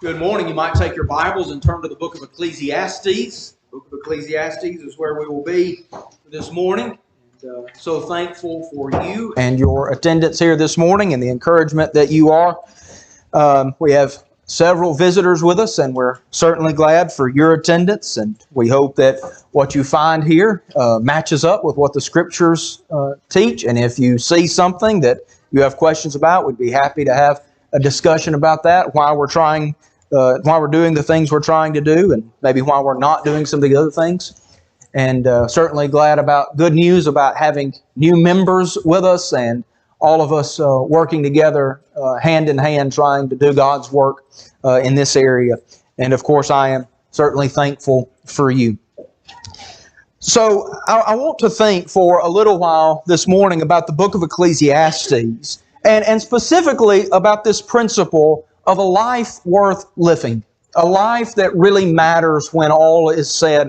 Good morning. You might take your Bibles and turn to the book of Ecclesiastes. The book of Ecclesiastes is where we will be this morning. And so thankful for you and your attendance here this morning and the encouragement that you are. We have several visitors with us, and we're certainly glad for your attendance. And we hope that what you find here matches up with what the Scriptures teach. And if you see something that you have questions about, we'd be happy to have a discussion about that while we're doing the things we're trying to do, and maybe while we're not doing some of the other things. And certainly glad about good news about having new members with us and all of us working together hand in hand trying to do God's work in this area. And of course, I am certainly thankful for you. So I want to think for a little while this morning about the book of Ecclesiastes, and specifically about this principle of a life worth living, a life that really matters when all is said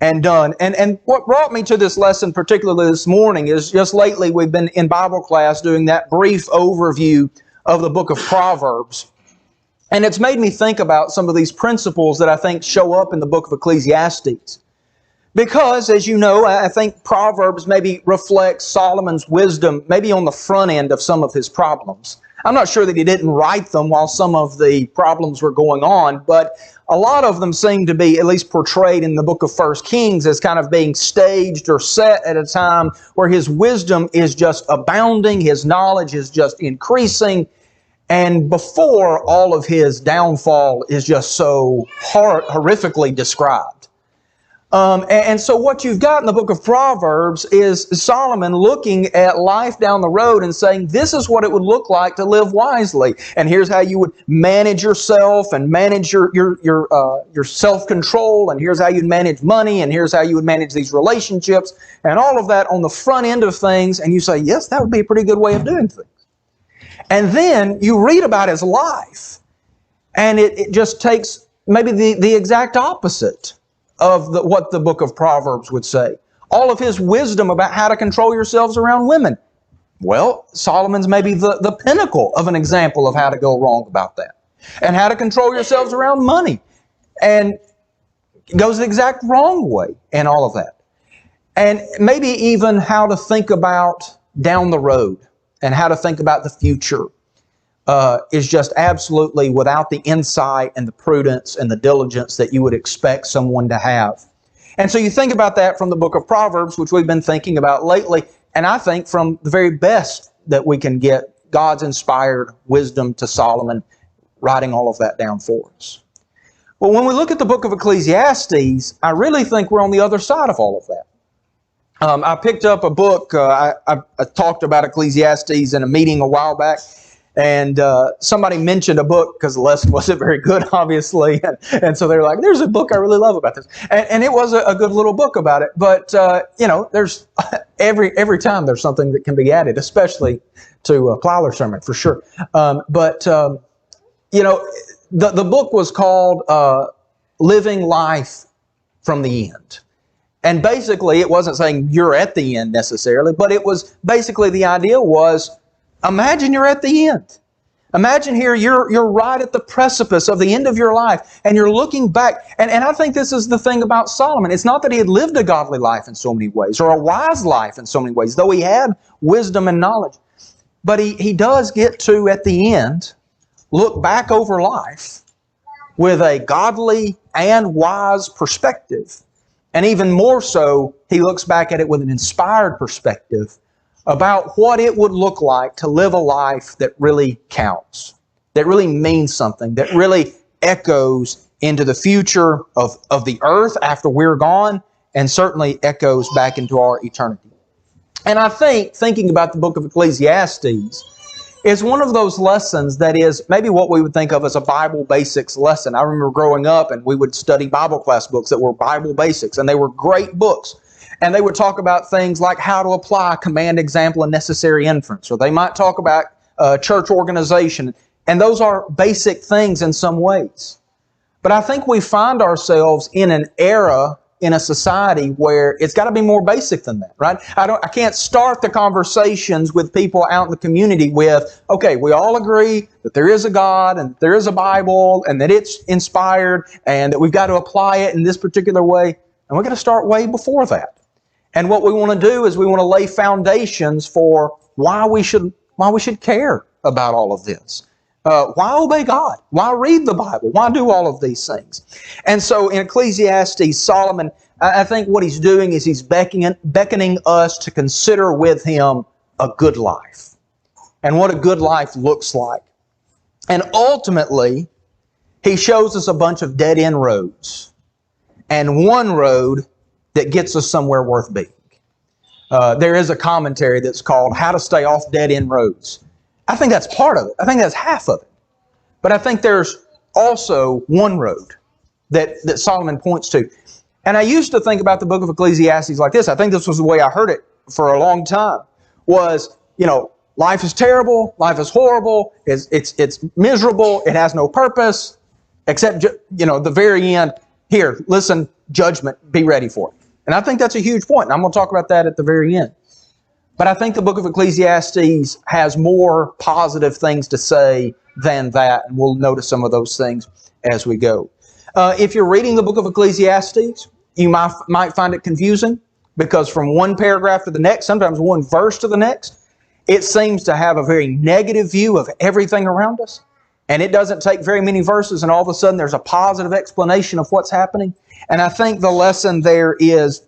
and done. And what brought me to this lesson, particularly this morning, is just lately we've been in Bible class doing that brief overview of the book of Proverbs. And it's made me think about some of these principles that I think show up in the book of Ecclesiastes. Because, as you know, I think Proverbs maybe reflects Solomon's wisdom, maybe on the front end of some of his problems. I'm not sure that he didn't write them while some of the problems were going on, but a lot of them seem to be at least portrayed in the book of 1 Kings as kind of being staged or set at a time where his wisdom is just abounding, his knowledge is just increasing, and before all of his downfall is just so horrifically described. And so what you've got in the book of Proverbs is Solomon looking at life down the road and saying, this is what it would look like to live wisely. And here's how you would manage yourself and manage your self-control. And here's how you'd manage money. And here's how you would manage these relationships. And all of that on the front end of things. And you say, yes, that would be a pretty good way of doing things. And then you read about his life. And it just takes maybe the exact opposite of what the book of Proverbs would say. All of his wisdom about how to control yourselves around women. Well, Solomon's maybe the pinnacle of an example of how to go wrong about that. And how to control yourselves around money. And goes the exact wrong way and all of that. And maybe even how to think about down the road and how to think about the future. Is just absolutely without the insight and the prudence and the diligence that you would expect someone to have. And so you think about that from the book of Proverbs, which we've been thinking about lately, and I think from the very best that we can get God's inspired wisdom to Solomon, writing all of that down for us. Well, when we look at the book of Ecclesiastes, I really think we're on the other side of all of that. I picked up a book, I talked about Ecclesiastes in a meeting a while back, and somebody mentioned a book because the lesson wasn't very good, obviously. And so they're like, there's a book I really love about this. And it was a good little book about it. But, there's every time there's something that can be added, especially to a Plyler sermon, for sure. The book was called Living Life from the End. And basically, it wasn't saying you're at the end necessarily, but it was basically the idea was, imagine you're at the end. Imagine here you're right at the precipice of the end of your life and you're looking back. And I think this is the thing about Solomon. It's not that he had lived a godly life in so many ways or a wise life in so many ways, though he had wisdom and knowledge. But he does get to, at the end, look back over life with a godly and wise perspective. And even more so, he looks back at it with an inspired perspective about what it would look like to live a life that really counts, that really means something, that really echoes into the future of the earth after we're gone, and certainly echoes back into our eternity. And I think, thinking about the book of Ecclesiastes, is one of those lessons that is maybe what we would think of as a Bible basics lesson. I remember growing up and we would study Bible class books that were Bible basics, and they were great books. And they would talk about things like how to apply command, example, and necessary inference. Or they might talk about church organization. And those are basic things in some ways. But I think we find ourselves in an era in a society where it's got to be more basic than that, right? I can't start the conversations with people out in the community with, okay, we all agree that there is a God and there is a Bible and that it's inspired and that we've got to apply it in this particular way. And we're going to start way before that. And what we want to do is we want to lay foundations for why we should care about all of this. Why obey God? Why read the Bible? Why do all of these things? And so in Ecclesiastes, Solomon, I think what he's doing is he's beckoning us to consider with him a good life and what a good life looks like. And ultimately, he shows us a bunch of dead-end roads and one road that gets us somewhere worth being. There is a commentary that's called How to Stay Off Dead-End Roads. I think that's part of it. I think that's half of it. But I think there's also one road that Solomon points to. And I used to think about the book of Ecclesiastes like this. I think this was the way I heard it for a long time. Was, life is terrible, life is horrible, it's miserable, it has no purpose, except, the very end, here, listen, judgment, be ready for it. And I think that's a huge point, and I'm going to talk about that at the very end. But I think the book of Ecclesiastes has more positive things to say than that, and we'll notice some of those things as we go. If you're reading the book of Ecclesiastes, you might find it confusing because from one paragraph to the next, sometimes one verse to the next, it seems to have a very negative view of everything around us. And it doesn't take very many verses, and all of a sudden there's a positive explanation of what's happening. And I think the lesson there is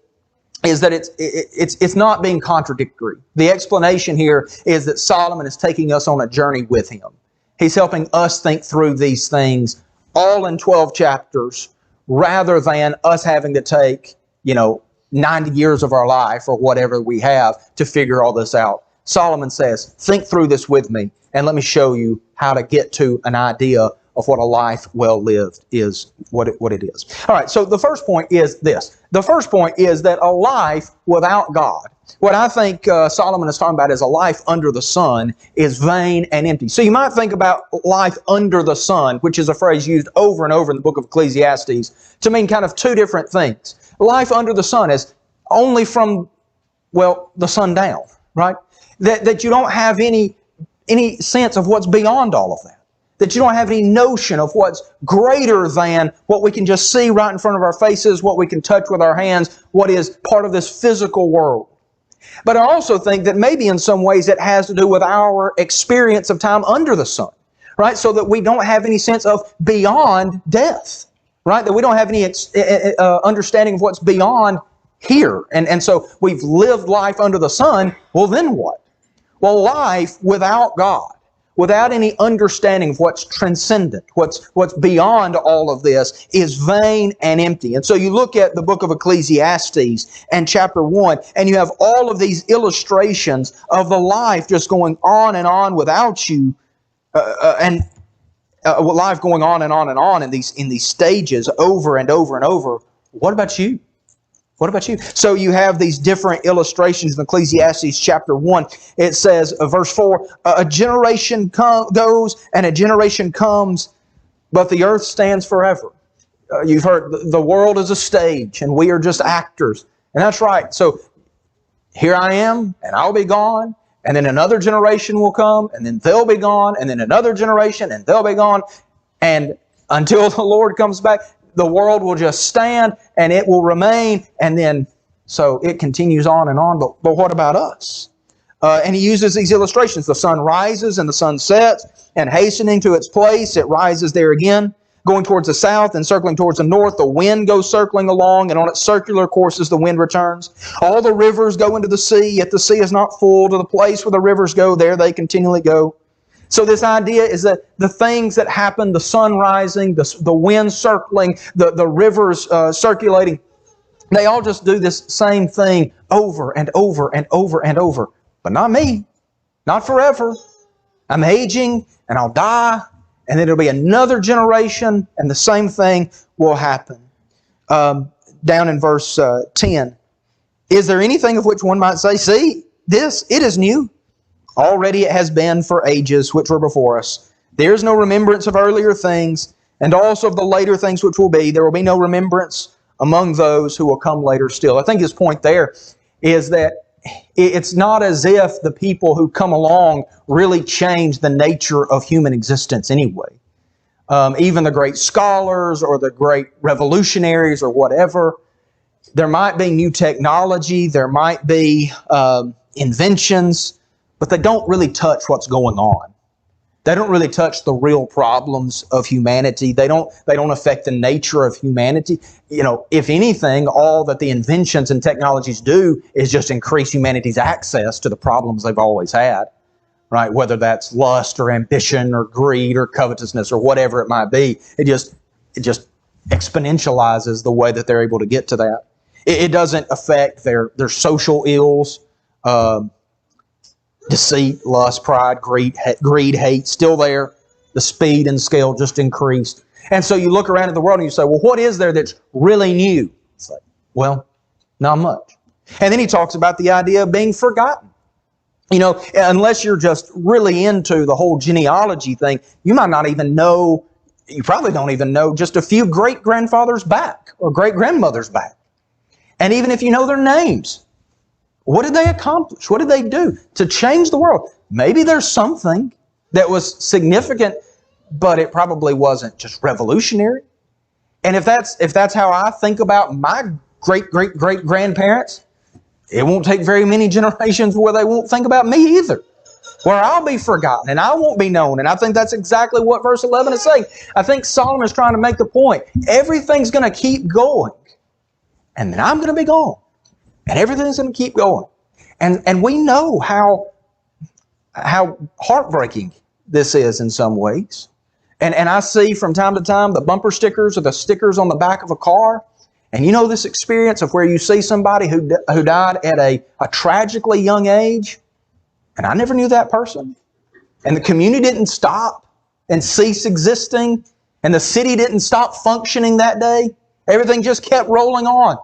that it's not being contradictory. The explanation here is that Solomon is taking us on a journey with him. He's helping us think through these things all in 12 chapters rather than us having to take, 90 years of our life or whatever we have to figure all this out. Solomon says, think through this with me and let me show you how to get to an idea of what a life well lived is, what it is. All right, so the first point is this. The first point is that a life without God, what I think Solomon is talking about is a life under the sun, is vain and empty. So you might think about life under the sun, which is a phrase used over and over in the book of Ecclesiastes, to mean kind of two different things. Life under the sun is only from, the sun down, right? That you don't have any sense of what's beyond all of that. That you don't have any notion of what's greater than what we can just see right in front of our faces, what we can touch with our hands, what is part of this physical world. But I also think that maybe in some ways it has to do with our experience of time under the sun, right? So that we don't have any sense of beyond death, right? That we don't have any understanding of what's beyond here. And so we've lived life under the sun. Well, then what? Well, life without God, without any understanding of what's transcendent, what's beyond all of this, is vain and empty. And so you look at the book of Ecclesiastes and chapter 1, and you have all of these illustrations of the life just going on and on without you, life going on and on and on in these stages over and over and over. What about you? What about you? So you have these different illustrations in Ecclesiastes chapter 1. It says, verse 4, a generation goes and a generation comes, but the earth stands forever. You've heard the world is a stage and we are just actors. And that's right. So here I am and I'll be gone. And then another generation will come and then they'll be gone. And then another generation and they'll be gone. And until the Lord comes back, the world will just stand and it will remain. And then, so it continues on and on. But what about us? And he uses these illustrations. The sun rises and the sun sets, and hastening to its place, it rises there again. Going towards the south and circling towards the north, the wind goes circling along, and on its circular courses the wind returns. All the rivers go into the sea, yet the sea is not full. To the place where the rivers go, there they continually go. So this idea is that the things that happen, the sun rising, the wind circling, the rivers circulating, they all just do this same thing over and over and over and over. But not me. Not forever. I'm aging and I'll die, and then it'll be another generation and the same thing will happen. Down in verse 10. Is there anything of which one might say, see, this, it is new. Already it has been for ages which were before us. There is no remembrance of earlier things, and also of the later things which will be. There will be no remembrance among those who will come later still. I think his point there is that it's not as if the people who come along really change the nature of human existence anyway. Even the great scholars or the great revolutionaries or whatever, there might be new technology, there might be inventions, but they don't really touch what's going on. They don't really touch the real problems of humanity. They don't affect the nature of humanity. If anything, all that the inventions and technologies do is just increase humanity's access to the problems they've always had, right? Whether that's lust or ambition or greed or covetousness or whatever it might be. It just exponentializes the way that they're able to get to that. It doesn't affect their social ills, deceit, lust, pride, greed, hate, still there. The speed and scale just increased. And so you look around at the world and you say, well, what is there that's really new? It's like, well, not much. And then he talks about the idea of being forgotten. Unless you're just really into the whole genealogy thing, you might not even know, you probably don't even know just a few great-grandfathers back or great-grandmothers back. And even if you know their names, what did they accomplish? What did they do to change the world? Maybe there's something that was significant, but it probably wasn't just revolutionary. And if that's how I think about my great-great-great-grandparents, it won't take very many generations where they won't think about me either, where I'll be forgotten and I won't be known. And I think that's exactly what verse 11 is saying. I think Solomon is trying to make the point. Everything's going to keep going, and then I'm going to be gone. And everything's going to keep going. And we know how heartbreaking this is in some ways. And I see from time to time the bumper stickers or the stickers on the back of a car. And you know this experience of where you see somebody who died at a tragically young age. And I never knew that person. And the community didn't stop and cease existing. And the city didn't stop functioning that day. Everything just kept rolling on.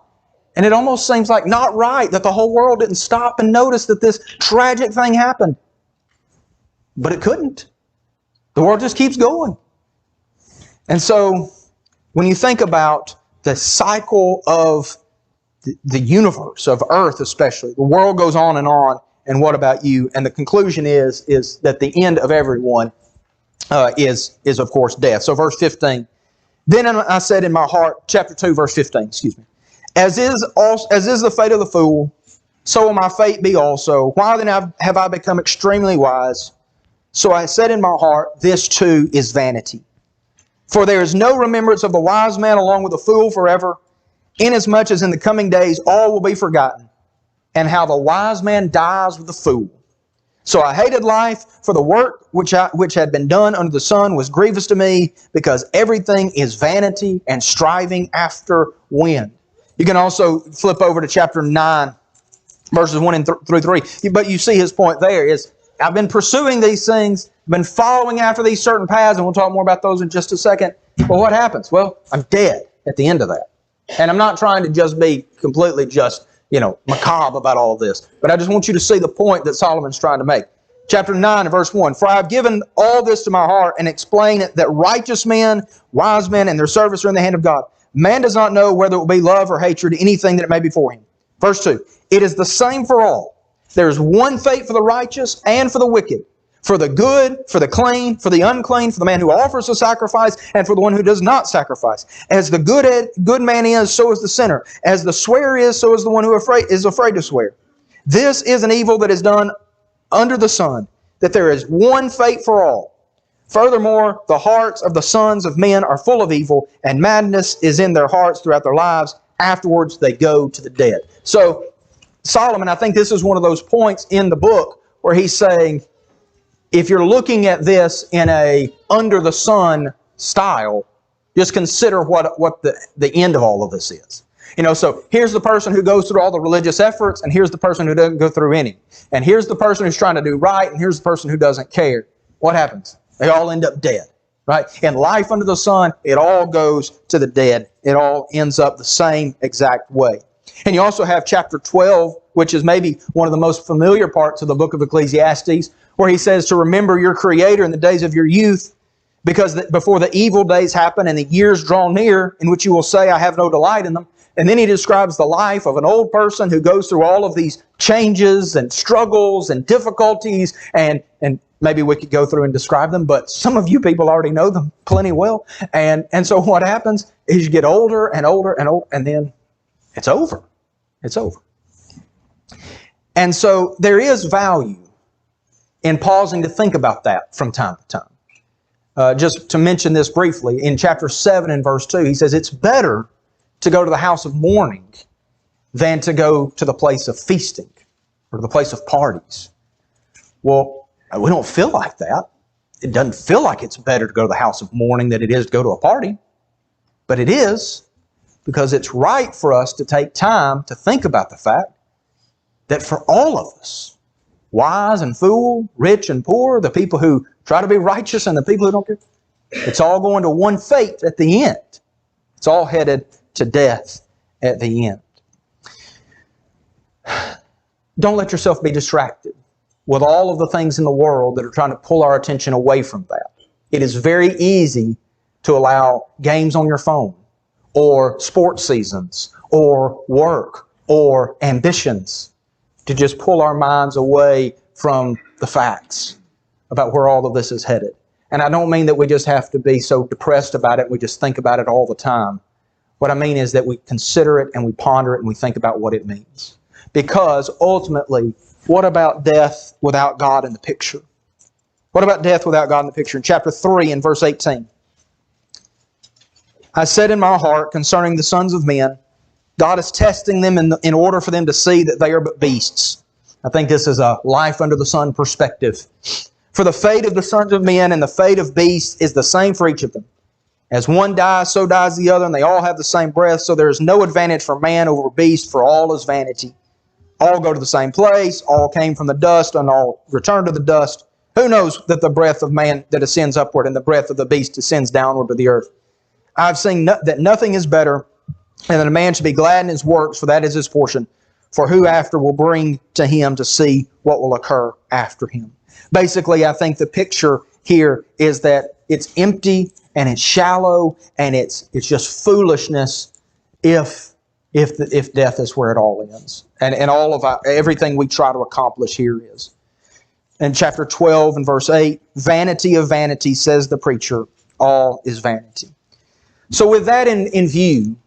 And it almost seems like not right that the whole world didn't stop and notice that this tragic thing happened. But it couldn't. The world just keeps going. And so when you think about the cycle of the universe, of earth especially, the world goes on, and what about you? And the conclusion is that the end of everyone is of course death. So verse 15. Then I said in my heart, chapter 2, verse 15, excuse me. As is the fate of the fool, so will my fate be also. Why then have I become extremely wise? So I said in my heart, this too is vanity. For there is no remembrance of the wise man along with the fool forever, inasmuch as in the coming days all will be forgotten, and how the wise man dies with the fool. So I hated life, for the work which had been done under the sun was grievous to me, because everything is vanity and striving after wind. You can also flip over to chapter 9, verses 1 through 3. But you see his point there is, I've been pursuing these things, been following after these certain paths, and we'll talk more about those in just a second. Well, what happens? Well, I'm dead at the end of that. And I'm not trying to just be completely macabre about all of this. But I just want you to see the point that Solomon's trying to make. Chapter 9 and verse 1. For I have given all this to my heart and explain it, that righteous men, wise men, and their service are in the hand of God. Man does not know whether it will be love or hatred, anything that it may be for him. Verse 2. It is the same for all. There is one fate for the righteous and for the wicked, for the good, for the clean, for the unclean, for the man who offers a sacrifice, and for the one who does not sacrifice. As the good man is, so is the sinner. As the swearer is, so is the one who is afraid to swear. This is an evil that is done under the sun, that there is one fate for all. Furthermore, the hearts of the sons of men are full of evil, and madness is in their hearts throughout their lives. Afterwards, they go to the dead. So, Solomon, I think this is one of those points in the book where he's saying, if you're looking at this in a under the sun style, just consider what the end of all of this is. So here's the person who goes through all the religious efforts, and here's the person who doesn't go through any. And here's the person who's trying to do right, and here's the person who doesn't care. What happens? They all end up dead, right? In life under the sun, it all goes to the dead. It all ends up the same exact way. And you also have chapter 12, which is maybe one of the most familiar parts of the book of Ecclesiastes, where he says to remember your Creator in the days of your youth, because before the evil days happen and the years draw near, in which you will say, I have no delight in them, And then he describes the life of an old person who goes through all of these changes and struggles and difficulties, and maybe we could go through and describe them, but some of you people already know them plenty well. And so what happens is you get older and older and older, and then it's over. It's over. And so there is value in pausing to think about that from time to time. Just to mention this briefly, in chapter 7 and verse 2, he says, it's better to go to the house of mourning than to go to the place of feasting or the place of parties. Well, we don't feel like that. It doesn't feel like it's better to go to the house of mourning than it is to go to a party. But it is, because it's right for us to take time to think about the fact that for all of us, wise and fool, rich and poor, the people who try to be righteous and the people who don't care, it's all going to one fate at the end. It's all headed to death at the end. Don't let yourself be distracted with all of the things in the world that are trying to pull our attention away from that. It is very easy to allow games on your phone, or sports seasons, or work, or ambitions to just pull our minds away from the facts about where all of this is headed. And I don't mean that we just have to be so depressed about it, we just think about it all the time. What I mean is that we consider it and we ponder it and we think about what it means. Because ultimately, what about death without God in the picture? What about death without God in the picture? In chapter 3 and verse 18, I said in my heart concerning the sons of men, God is testing them in order for them to see that they are but beasts. I think this is a life under the sun perspective. For the fate of the sons of men and the fate of beasts is the same for each of them. As one dies, so dies the other, and they all have the same breath, so there is no advantage for man over beast, for all is vanity. All go to the same place, all came from the dust, and all return to the dust. Who knows that the breath of man that ascends upward and the breath of the beast descends downward to the earth? I've seen that nothing is better than that a man should be glad in his works, for that is his portion. For who after will bring to him to see what will occur after him? Basically, I think the picture here is that it's empty and it's shallow and it's just foolishness if death is where it all ends. And all of everything we try to accomplish here is. In chapter 12 and verse 8, vanity of vanity, says the preacher, all is vanity. So with that in view,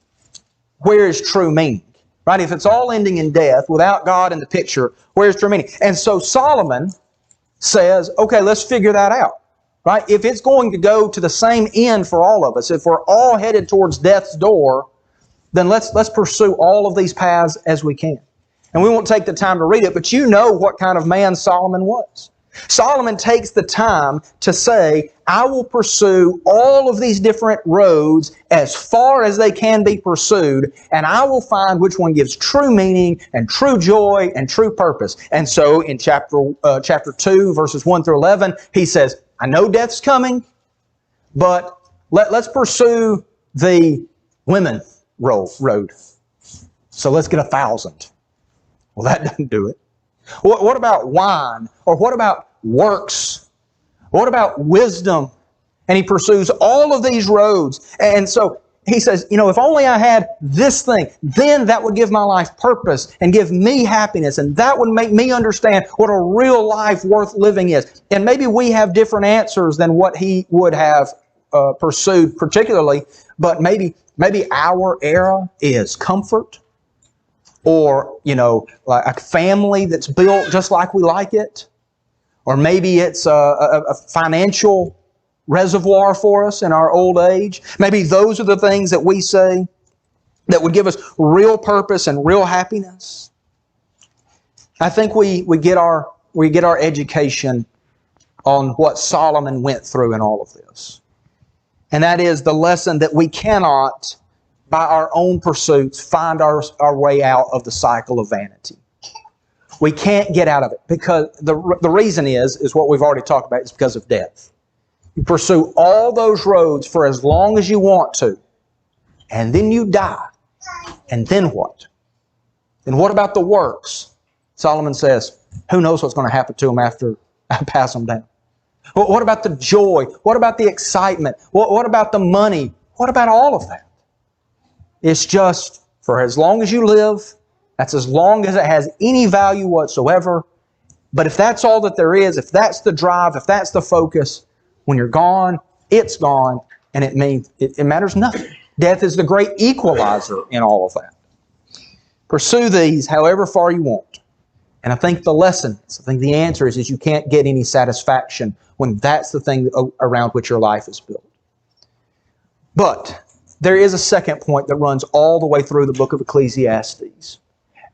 where is true meaning? Right? If it's all ending in death, without God in the picture, where's true meaning? And so Solomon says, okay, let's figure that out. Right? If it's going to go to the same end for all of us, if we're all headed towards death's door, then let's pursue all of these paths as we can. And we won't take the time to read it, but you know what kind of man Solomon was. Solomon takes the time to say, I will pursue all of these different roads as far as they can be pursued, and I will find which one gives true meaning and true joy and true purpose. And so in chapter 2, verses 1 through 11, he says, I know death's coming, but let's pursue the women road. So let's get 1,000. Well, that doesn't do it. What about wine? Or what about works? What about wisdom? And he pursues all of these roads. And so he says, if only I had this thing, then that would give my life purpose and give me happiness. And that would make me understand what a real life worth living is. And maybe we have different answers than what he would have pursued particularly. But maybe our era is comfort. Or, like a family that's built just like we like it. Or maybe it's a financial reservoir for us in our old age. Maybe those are the things that we say that would give us real purpose and real happiness. I think we get our education on what Solomon went through in all of this. And that is the lesson that we cannot, by our own pursuits, find our way out of the cycle of vanity. We can't get out of it because the reason is what we've already talked about. It's because of death. You pursue all those roads for as long as you want to, and then you die. And then what? Then what about the works? Solomon says, who knows what's going to happen to them after I pass them down? What about the joy? What about the excitement? What about the money? What about all of that? It's just For as long as you live, that's as long as it has any value whatsoever. But if that's all that there is, if that's the drive, if that's the focus, when you're gone, it's gone, and it means it matters nothing. Death is the great equalizer in all of that. Pursue these however far you want. And I think the answer is you can't get any satisfaction when that's the thing around which your life is built. But there is a second point that runs all the way through the book of Ecclesiastes.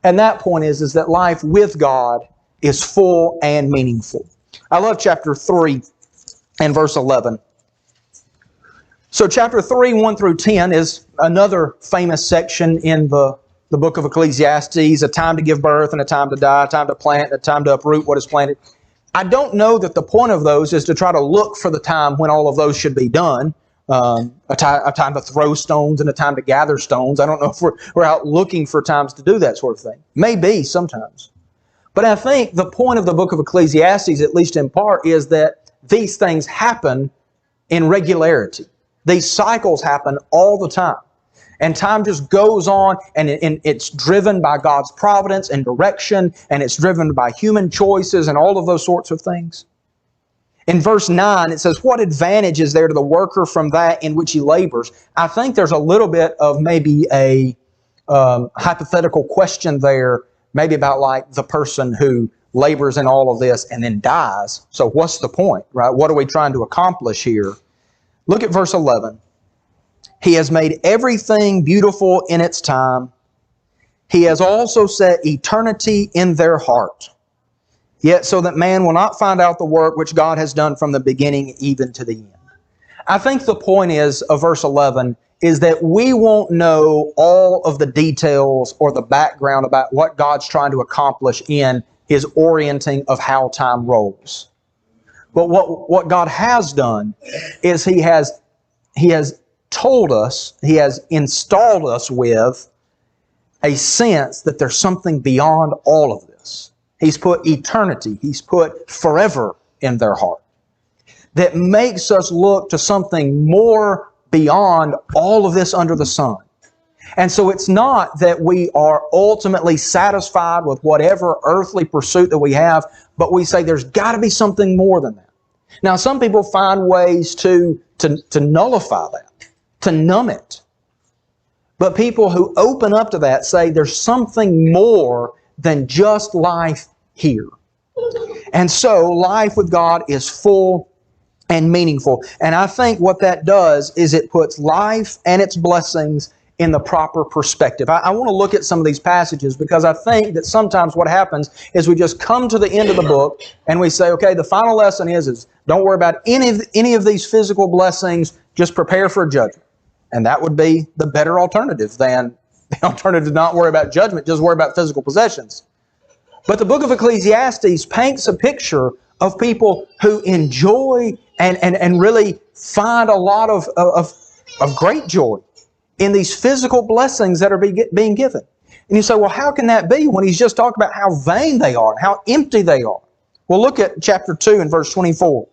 And that point is that life with God is full and meaningful. I love chapter 3 and verse 11. So chapter 3, 1 through 10 is another famous section in the book of Ecclesiastes, a time to give birth and a time to die, a time to plant and a time to uproot what is planted. I don't know that the point of those is to try to look for the time when all of those should be done. A time to throw stones and a time to gather stones. I don't know if we're out looking for times to do that sort of thing. Maybe sometimes. But I think the point of the book of Ecclesiastes, at least in part, is that these things happen in regularity. These cycles happen all the time. And time just goes on, and it's driven by God's providence and direction, and it's driven by human choices and all of those sorts of things. In verse 9, it says, what advantage is there to the worker from that in which he labors? I think there's a little bit of maybe a hypothetical question there, maybe about like the person who labors in all of this and then dies. So what's the point, right? What are we trying to accomplish here? Look at verse 11. He has made everything beautiful in its time. He has also set eternity in their heart. Yet so that man will not find out the work which God has done from the beginning even to the end. I think the point of verse 11 is that we won't know all of the details or the background about what God's trying to accomplish in His orienting of how time rolls. But what God has done is He has told us, He has installed us with a sense that there's something beyond all of this. He's put eternity, He's put forever in their heart. That makes us look to something more beyond all of this under the sun. And so it's not that we are ultimately satisfied with whatever earthly pursuit that we have, but we say there's got to be something more than that. Now, some people find ways to nullify that, to numb it. But people who open up to that say there's something more than just life here. And so life with God is full and meaningful. And I think what that does is it puts life and its blessings in the proper perspective. I want to look at some of these passages because I think that sometimes what happens is we just come to the end of the book and we say, okay, the final lesson is don't worry about any of these physical blessings, just prepare for judgment. And that would be the better alternative than the alternative to not worry about judgment, just worry about physical possessions. But the book of Ecclesiastes paints a picture of people who enjoy and really find a lot of great joy in these physical blessings that are being given. And you say, well, how can that be when he's just talking about how vain they are, how empty they are? Well, look at chapter 2 and verse 24.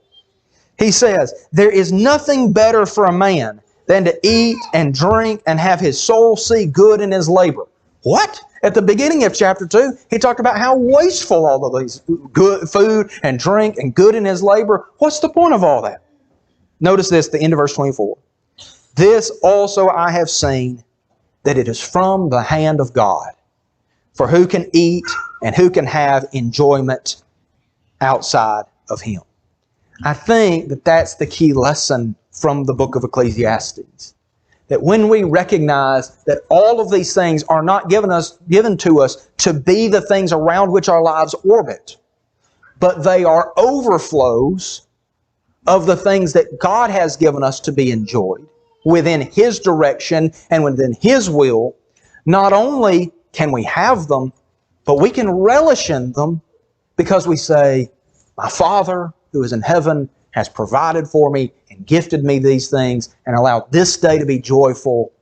He says, there is nothing better for a man than to eat and drink and have his soul see good in his labor. What? At the beginning of chapter 2, he talked about how wasteful all of these good food and drink and good in his labor. What's the point of all that? Notice this, the end of verse 24. This also I have seen, that it is from the hand of God. For who can eat and who can have enjoyment outside of Him? I think that that's the key lesson from the book of Ecclesiastes. That when we recognize that all of these things are not given to us to be the things around which our lives orbit, but they are overflows of the things that God has given us to be enjoyed within His direction and within His will. Not only can we have them, but we can relish in them because we say, my Father who is in heaven has provided for me and gifted me these things and allowed this day to be joyful.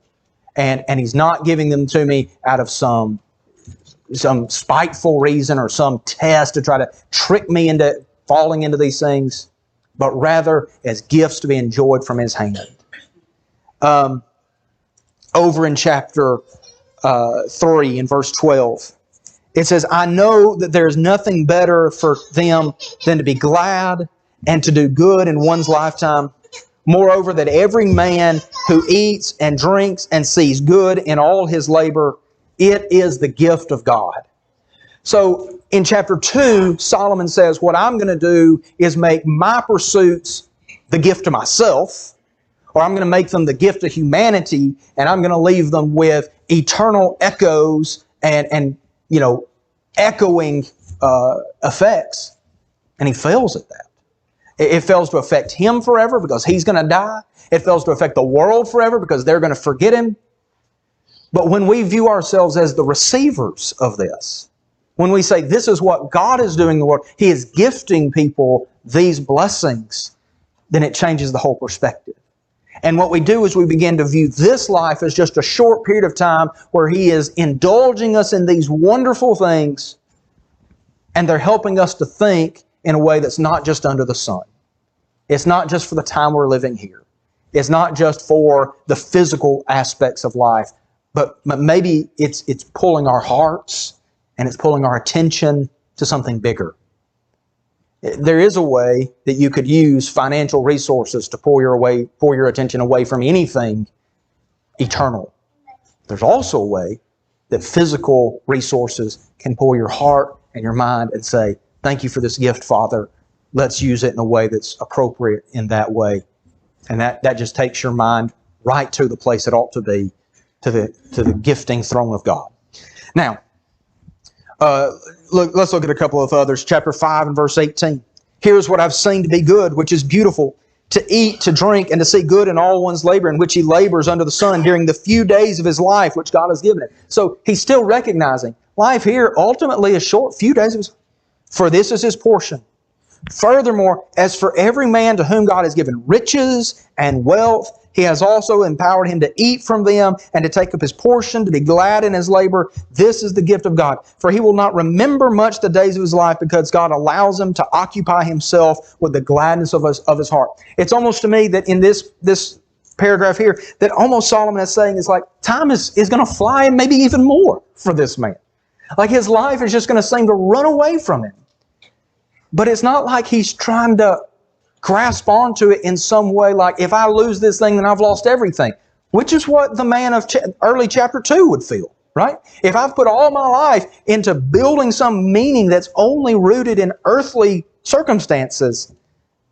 And He's not giving them to me out of some spiteful reason or some test to try to trick me into falling into these things, but rather as gifts to be enjoyed from His hand. Over in chapter 3 in verse 12. It says, I know that there is nothing better for them than to be glad and to do good in one's lifetime. Moreover, that every man who eats and drinks and sees good in all his labor, it is the gift of God. So in chapter 2, Solomon says, what I'm going to do is make my pursuits the gift to myself, or I'm going to make them the gift of humanity, and I'm going to leave them with eternal echoes and echoing effects. And he fails at that. It fails to affect him forever because he's going to die. It fails to affect the world forever because they're going to forget him. But when we view ourselves as the receivers of this, when we say this is what God is doing in the world, He is gifting people these blessings, then it changes the whole perspective. And what we do is we begin to view this life as just a short period of time where He is indulging us in these wonderful things, and they're helping us to think in a way that's not just under the sun. It's not just for the time we're living here. It's not just for the physical aspects of life, but maybe it's pulling our hearts and it's pulling our attention to something bigger. There is a way that you could use financial resources to pull your attention away from anything eternal. There's also a way that physical resources can pull your heart and your mind and say, thank you for this gift, Father. Let's use it in a way that's appropriate in that way. And that just takes your mind right to the place it ought to be, to the gifting throne of God. Now, let's look at a couple of others. Chapter 5 and verse 18. Here's what I've seen to be good, which is beautiful, to eat, to drink, and to see good in all one's labor, in which he labors under the sun during the few days of his life which God has given him. So he's still recognizing life here ultimately is short, few days of his life. For this is his portion. Furthermore, as for every man to whom God has given riches and wealth, He has also empowered him to eat from them and to take up his portion, to be glad in his labor. This is the gift of God. For he will not remember much the days of his life, because God allows him to occupy himself with the gladness of his heart. It's almost to me that in this paragraph here, that almost Solomon is saying is like, time is going to fly, and maybe even more for this man. Like his life is just going to seem to run away from him. But it's not like he's trying to grasp onto it in some way like, if I lose this thing, then I've lost everything. Which is what the man of early chapter 2 would feel, right? If I've put all my life into building some meaning that's only rooted in earthly circumstances,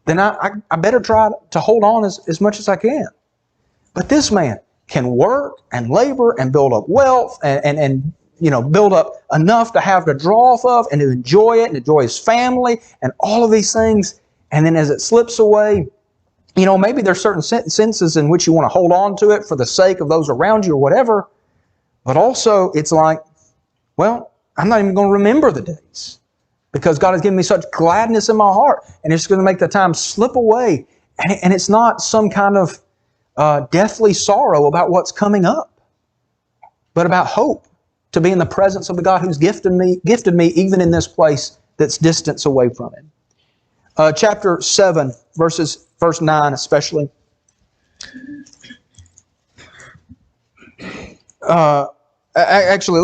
then I better try to hold on as much as I can. But this man can work and labor and build up wealth and build up enough to have to draw off of and to enjoy it and enjoy his family and all of these things. And then as it slips away, maybe there's certain senses in which you want to hold on to it for the sake of those around you or whatever. But also it's like, well, I'm not even going to remember the days because God has given me such gladness in my heart, and it's going to make the time slip away. And it's not some kind of deathly sorrow about what's coming up, but about hope to be in the presence of the God who's gifted me even in this place that's distance away from Him. Chapter 7, verse 9 especially. Actually,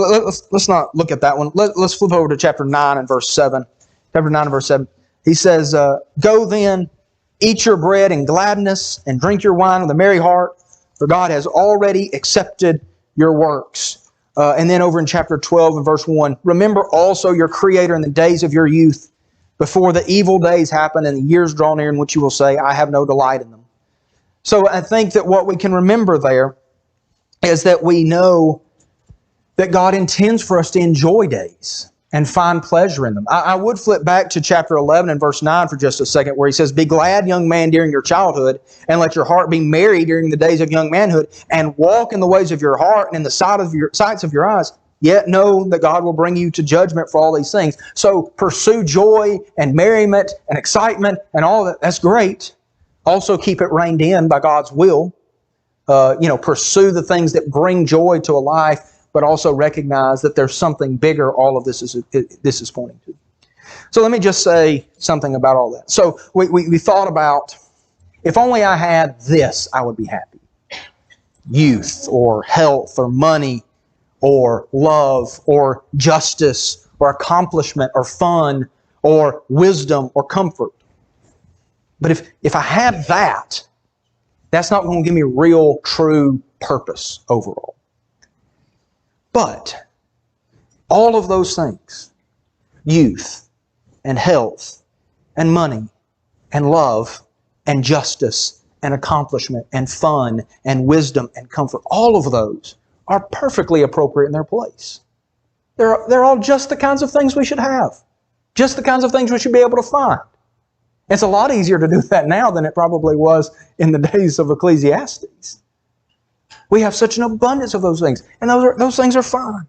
let's not look at that one. Let's flip over to chapter 9 and verse 7. Chapter 9 and verse 7. He says, Go then, eat your bread in gladness, and drink your wine with a merry heart, for God has already accepted your works. And then over in chapter 12 and verse 1, remember also your Creator in the days of your youth, before the evil days happen and the years draw near in which you will say, I have no delight in them. So I think that what we can remember there is that we know that God intends for us to enjoy days and find pleasure in them. I would flip back to chapter 11 and verse 9 for just a second, where he says, Be glad, young man, during your childhood, and let your heart be merry during the days of young manhood, and walk in the ways of your heart and in the sights of your eyes. Yet know that God will bring you to judgment for all these things. So pursue joy and merriment and excitement and all that. That's great. Also keep it reined in by God's will. Pursue the things that bring joy to a life, but also recognize that there's something bigger all of this is pointing to. So let me just say something about all that. So we thought about, if only I had this, I would be happy. Youth or health or money or love or justice or accomplishment or fun or wisdom or comfort. But if I have that, that's not going to give me real, true purpose overall. But all of those things, youth and health and money and love and justice and accomplishment and fun and wisdom and comfort, all of those are perfectly appropriate in their place. They're all just the kinds of things we should have. Just the kinds of things we should be able to find. It's a lot easier to do that now than it probably was in the days of Ecclesiastes. We have such an abundance of those things, and those things are fine.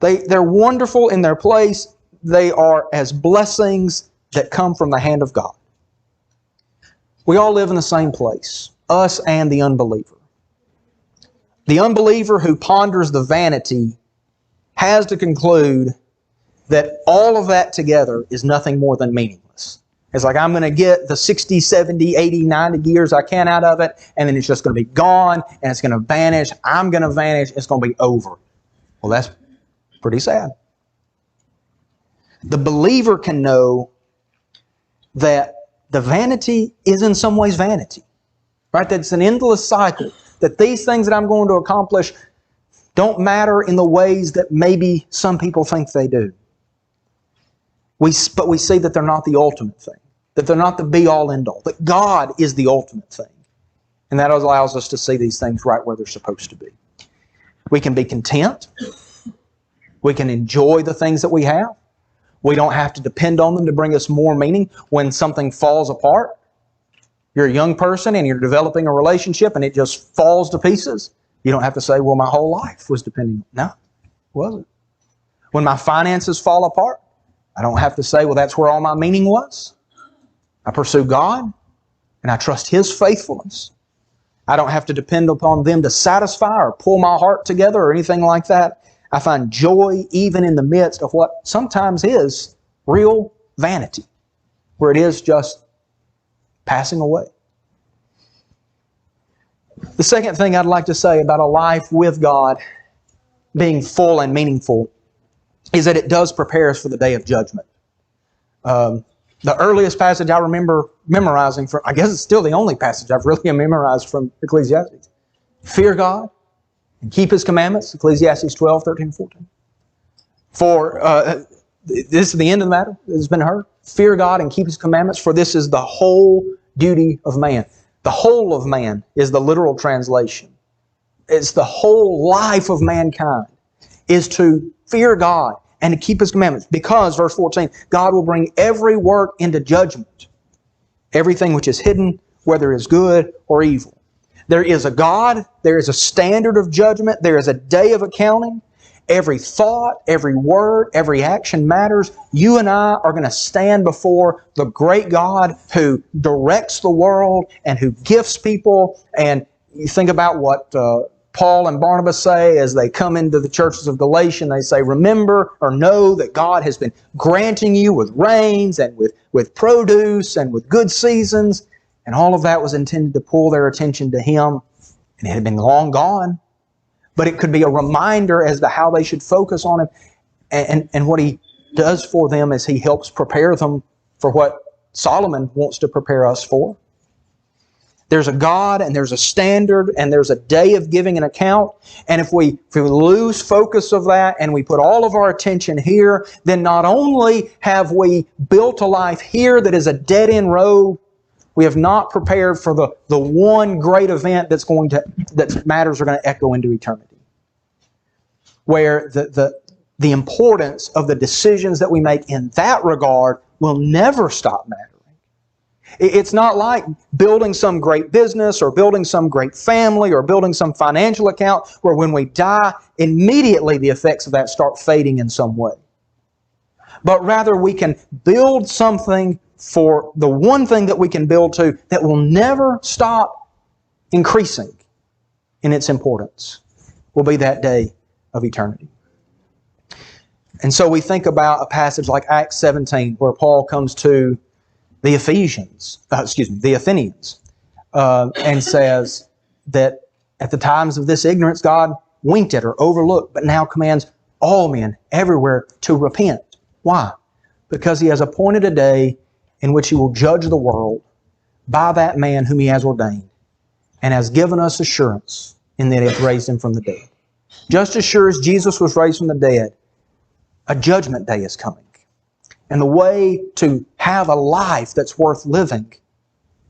They're wonderful in their place. They are as blessings that come from the hand of God. We all live in the same place, us and the unbeliever. The unbeliever who ponders the vanity has to conclude that all of that together is nothing more than meaningless. It's like, I'm going to get the 60, 70, 80, 90 years I can out of it, and then it's just going to be gone, and it's going to vanish. I'm going to vanish. It's going to be over. Well, that's pretty sad. The believer can know that the vanity is in some ways vanity. Right? That it's an endless cycle. That these things that I'm going to accomplish don't matter in the ways that maybe some people think they do. But we see that they're not the ultimate thing. That they're not the be-all, end-all. That God is the ultimate thing. And that allows us to see these things right where they're supposed to be. We can be content. We can enjoy the things that we have. We don't have to depend on them to bring us more meaning when something falls apart. You're a young person and you're developing a relationship and it just falls to pieces. You don't have to say, well, my whole life was depending. No, it wasn't. When my finances fall apart, I don't have to say, well, that's where all my meaning was. I pursue God and I trust His faithfulness. I don't have to depend upon them to satisfy or pull my heart together or anything like that. I find joy even in the midst of what sometimes is real vanity, where it is just passing away. The second thing I'd like to say about a life with God being full and meaningful is that it does prepare us for the day of judgment. The earliest passage I remember memorizing from, I guess it's still the only passage I've really memorized from Ecclesiastes. Fear God and keep His commandments, Ecclesiastes 12, 13, 14. For this is the end of the matter that has been heard. Fear God and keep His commandments, for this is the whole duty of man. The whole of man is the literal translation. It's the whole life of mankind is to fear God and to keep His commandments. Because, verse 14, God will bring every work into judgment. Everything which is hidden, whether it is good or evil. There is a God, there is a standard of judgment, there is a day of accounting. Every thought, every word, every action matters. You and I are going to stand before the great God who directs the world and who gifts people. And you think about what Paul and Barnabas say as they come into the churches of Galatia. They say, remember or know that God has been granting you with rains and with produce and with good seasons. And all of that was intended to pull their attention to Him. And it had been long gone. But it could be a reminder as to how they should focus on Him. And what He does for them is He helps prepare them for what Solomon wants to prepare us for. There's a God and there's a standard and there's a day of giving an account. And if we lose focus of that and we put all of our attention here, then not only have we built a life here that is a dead-end road, we have not prepared for the one great event that matters are going to echo into eternity. Where the importance of the decisions that we make in that regard will never stop mattering. It's not like building some great business or building some great family or building some financial account where when we die, immediately the effects of that start fading in some way. But rather we can build something for the one thing that we can build to that will never stop increasing in its importance will be that day of eternity. And so we think about a passage like Acts 17 where Paul comes to the Athenians, and says that at the times of this ignorance, God winked at or overlooked, but now commands all men everywhere to repent. Why? Because He has appointed a day in which He will judge the world by that man whom He has ordained, and has given us assurance in that He hath raised Him from the dead. Just as sure as Jesus was raised from the dead, a judgment day is coming. And the way to have a life that's worth living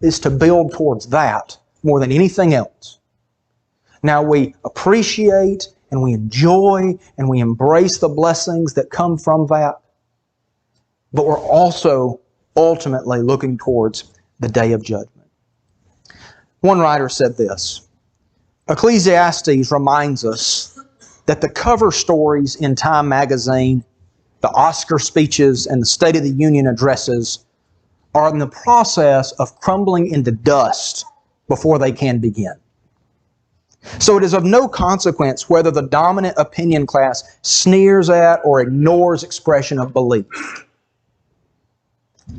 is to build towards that more than anything else. Now we appreciate and we enjoy and we embrace the blessings that come from that, but we're also ultimately looking towards the day of judgment. One writer said this: Ecclesiastes reminds us that the cover stories in Time magazine, the Oscar speeches, and the State of the Union addresses are in the process of crumbling into dust before they can begin. So it is of no consequence whether the dominant opinion class sneers at or ignores expression of belief.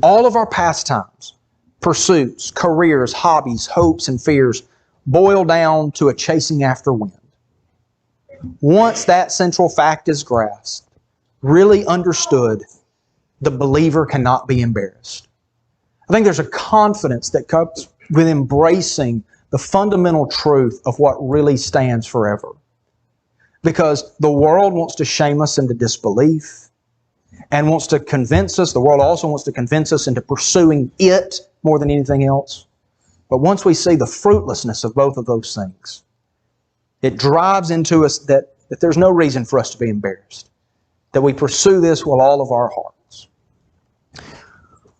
All of our pastimes, pursuits, careers, hobbies, hopes, and fears boil down to a chasing after wind. Once that central fact is grasped, really understood, the believer cannot be embarrassed. I think there's a confidence that comes with embracing the fundamental truth of what really stands forever. Because the world wants to shame us into disbelief and wants to convince us, the world also wants to convince us into pursuing it more than anything else. But once we see the fruitlessness of both of those things, it drives into us that there's no reason for us to be embarrassed, that we pursue this with all of our hearts.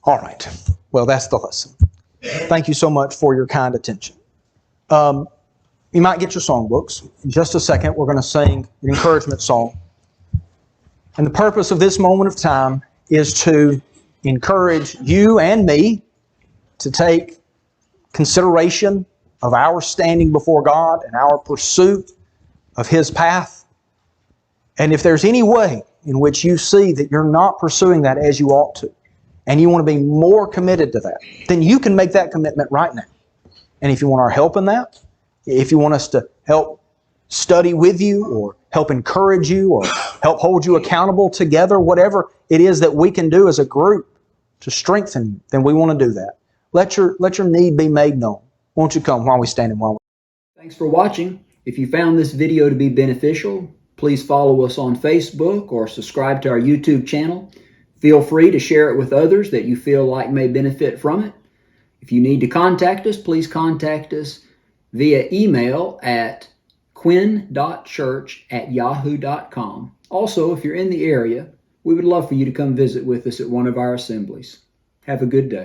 All right. Well, that's the lesson. Thank you so much for your kind attention. You might get your songbooks. In just a second, we're going to sing an encouragement song. And the purpose of this moment of time is to encourage you and me to take consideration of our standing before God and our pursuit of His path. And if there's any way in which you see that you're not pursuing that as you ought to, and you want to be more committed to that, then you can make that commitment right now. And if you want our help in that, if you want us to help study with you or help encourage you or help hold you accountable together, whatever it is that we can do as a group to strengthen you, then we want to do that. Let your need be made known. Won't you come while we stand and while we... Thanks for watching. If you found this video to be beneficial, please follow us on Facebook or subscribe to our YouTube channel. Feel free to share it with others that you feel like may benefit from it. If you need to contact us, please contact us via email at quinn.church@yahoo.com. Also, if you're in the area, we would love for you to come visit with us at one of our assemblies. Have a good day.